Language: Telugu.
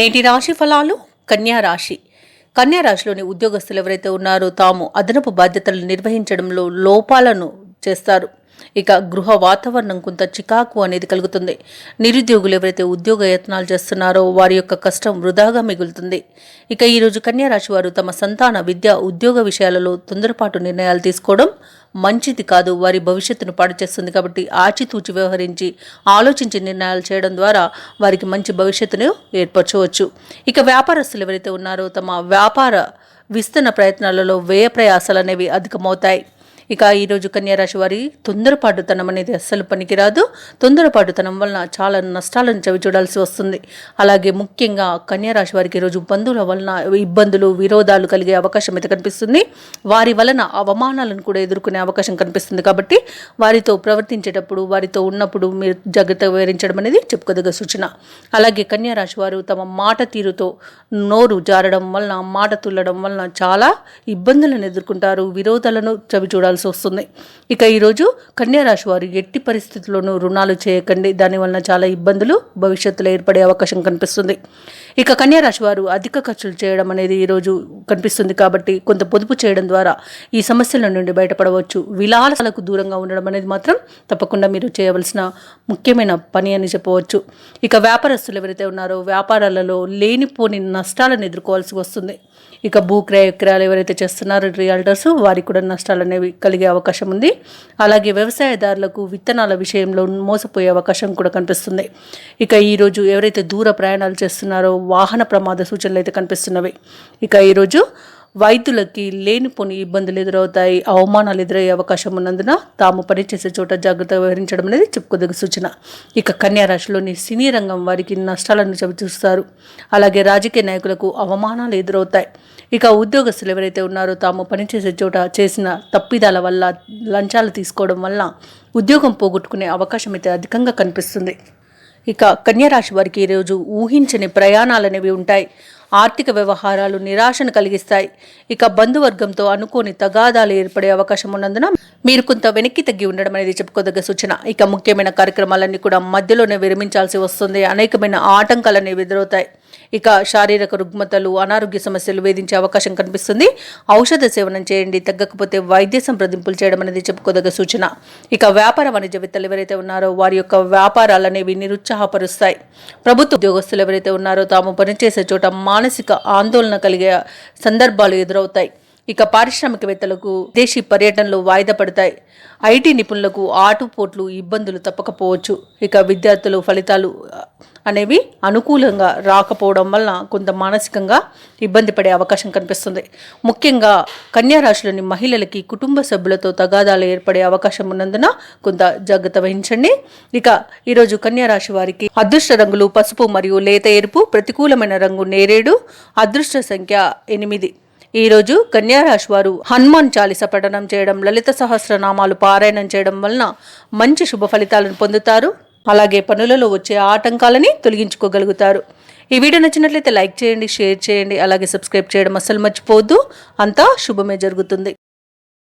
నేటి రాశి ఫలాలు. కన్యా రాశి. కన్యా రాశిలోని ఉద్యోగస్తులు ఎవరైతే ఉన్నారో తాము అదనపు బాధ్యతలు నిర్వహించడంలో లోపాలను చేస్తారు. ఇక గృహ వాతావరణం కొంత చికాకు అనేది కలుగుతుంది. నిరుద్యోగులు ఎవరైతే ఉద్యోగ యత్నాలు చేస్తున్నారో వారి యొక్క కష్టం వృధాగా మిగులుతుంది. ఇక ఈరోజు కన్యా రాశి వారు తమ సంతాన విద్య ఉద్యోగ విషయాలలో తొందరపాటు నిర్ణయాలు తీసుకోవడం మంచిది కాదు. వారి భవిష్యత్తును పాడు చేస్తుంది. కాబట్టి ఆచితూచి వ్యవహరించి ఆలోచించి నిర్ణయాలు చేయడం ద్వారా వారికి మంచి భవిష్యత్తును ఏర్పరచవచ్చు. ఇక వ్యాపారస్తులు ఎవరైతే ఉన్నారో తమ వ్యాపార విస్తరణ ప్రయత్నాలలో వ్యయ ప్రయాసాలు అనేవి అధికమవుతాయి. ఇక ఈరోజు కన్యారాశి వారి తొందరపాటుతనం అనేది అస్సలు పనికిరాదు. తొందరపాటుతనం వలన చాలా నష్టాలను చవి చూడాల్సి వస్తుంది. అలాగే ముఖ్యంగా కన్యారాశి వారికి ఈరోజు బంధువుల వలన ఇబ్బందులు విరోధాలు కలిగే అవకాశం అయితే కనిపిస్తుంది. వారి వలన అవమానాలను కూడా ఎదుర్కొనే అవకాశం కనిపిస్తుంది. కాబట్టి వారితో ప్రవర్తించేటప్పుడు వారితో ఉన్నప్పుడు మీరు జాగ్రత్తగా వివరించడం అనేది చెప్పుకోదగ్గ సూచన. అలాగే కన్యారాశి వారు తమ మాట తీరుతో నోరు జారడం వలన మాట తుల్లడం వలన చాలా ఇబ్బందులను ఎదుర్కొంటారు. విరోధాలను చవి చూడాల్సి వస్తుంది. ఇక ఈరోజు కన్యారాశి వారు ఎట్టి పరిస్థితుల్లోనూ రుణాలు చేయకండి. దానివల్ల చాలా ఇబ్బందులు భవిష్యత్తులో ఏర్పడే అవకాశం కనిపిస్తుంది. ఇక కన్యారాశి వారు అధిక ఖర్చులు చేయడం అనేది ఈరోజు కనిపిస్తుంది. కాబట్టి కొంత పొదుపు చేయడం ద్వారా ఈ సమస్యల నుండి బయటపడవచ్చు. విలాసాలకు దూరంగా ఉండడం అనేది మాత్రం తప్పకుండా మీరు చేయవలసిన ముఖ్యమైన పని అని చెప్పవచ్చు. ఇక వ్యాపారస్తులు ఎవరైతే ఉన్నారో వ్యాపారాలలో లేనిపోని నష్టాలను ఎదుర్కోవాల్సి వస్తుంది. ఇక భూక్రయ విక్రయాలు ఎవరైతే చేస్తున్నారో రియల్టర్స్ వారికి కూడా నష్టాలు అనేవి కలిగే అవకాశం ఉంది. అలాగే వ్యవసాయదారులకు విత్తనాల విషయంలో మోసపోయే అవకాశం కూడా కనిపిస్తుంది. ఇక ఈరోజు ఎవరైతే దూర ప్రయాణాలు చేస్తున్నారో వాహన ప్రమాద సూచనలు అయితే కనిపిస్తున్నవి. ఇక ఈరోజు వైద్యులకి లేనిపోని ఇబ్బందులు ఎదురవుతాయి. అవమానాలు ఎదురయ్యే అవకాశం ఉన్నందున తాము పనిచేసే చోట జాగ్రత్తగా వ్యవహరించడం అనేది చెప్పుకోదగ్గ సూచన. ఇక కన్యా రాశిలోని సినీ రంగం వారికి నష్టాలను చవిచూస్తారు. అలాగే రాజకీయ నాయకులకు అవమానాలు ఎదురవుతాయి. ఇక ఉద్యోగస్తులు ఎవరైతే ఉన్నారో తాము పనిచేసే చోట చేసిన తప్పిదాల వల్ల లంచాలు తీసుకోవడం వల్ల ఉద్యోగం పోగొట్టుకునే అవకాశం అయితే అధికంగా కనిపిస్తుంది. ఇక కన్యారాశి వారికి ఈరోజు ఊహించని ప్రయాణాలు అనేవి ఉంటాయి. ఆర్థిక వ్యవహారాలు నిరాశను కలిగిస్తాయి. ఇక బంధువర్గంతో అనుకోని తగాదాలు ఏర్పడే అవకాశం ఉన్నందున మీరు కొంత వెనక్కి తగ్గి ఉండడం అనేది చెప్పుకోదగ్గ సూచన. ఇక ముఖ్యమైన కార్యక్రమాలన్నీ కూడా మధ్యలోనే విరమించాల్సి వస్తుంది. అనేకమైన ఆటంకాలు అనేవి ఎదురవుతాయి. ఇక శారీరక రుగ్మతలు అనారోగ్య సమస్యలు వేధించే అవకాశం కనిపిస్తుంది. ఔషధ సేవనం చేయండి. తగ్గకపోతే వైద్య సంప్రదింపులు చేయడం అనేది చెప్పుకోదగ్గ సూచన. ఇక వ్యాపార వాణిజ్యవేత్తలు ఎవరైతే ఉన్నారో వారి యొక్క వ్యాపారాలు అనేవి నిరుత్సాహపరుస్తాయి. ప్రభుత్వ ఉద్యోగస్తులు ఎవరైతే ఉన్నారో తాము పనిచేసే చోట మానసిక ఆందోళన కలిగే సందర్భాలు ఎదురవుతాయి. ఇక పారిశ్రామికవేత్తలకు దేశీ పర్యటనలు వాయిదా పడతాయి. ఐటీ నిపుణులకు ఆటుపోట్లు ఇబ్బందులు తప్పకపోవచ్చు. ఇక విద్యార్థులు ఫలితాలు అనేవి అనుకూలంగా రాకపోవడం వలన కొంత మానసికంగా ఇబ్బంది పడే అవకాశం కనిపిస్తుంది. ముఖ్యంగా కన్యారాశిలోని మహిళలకి కుటుంబ సభ్యులతో తగాదాలు ఏర్పడే అవకాశం ఉన్నందున కొంత జాగ్రత్త వహించండి. ఇక ఈరోజు కన్యారాశి వారికి అదృష్ట రంగులు పసుపు మరియు లేత ఎరుపు. ప్రతికూలమైన రంగు నేరేడు. అదృష్ట సంఖ్య 8. ఈరోజు కన్యారాశి వారు హనుమాన్ చాలీస పఠనం చేయడం లలిత సహస్రనామాలు పారాయణం చేయడం వలన మంచి శుభ ఫలితాలను పొందుతారు. అలాగే పనులలో వచ్చే ఆటంకాలని తొలగించుకోగలుగుతారు. ఈ వీడియో నచ్చినట్లయితే లైక్ చేయండి, షేర్ చేయండి, అలాగే సబ్స్క్రైబ్ చేయడం అస్సలు మర్చిపోవద్దు. అంతా శుభమే జరుగుతుంది.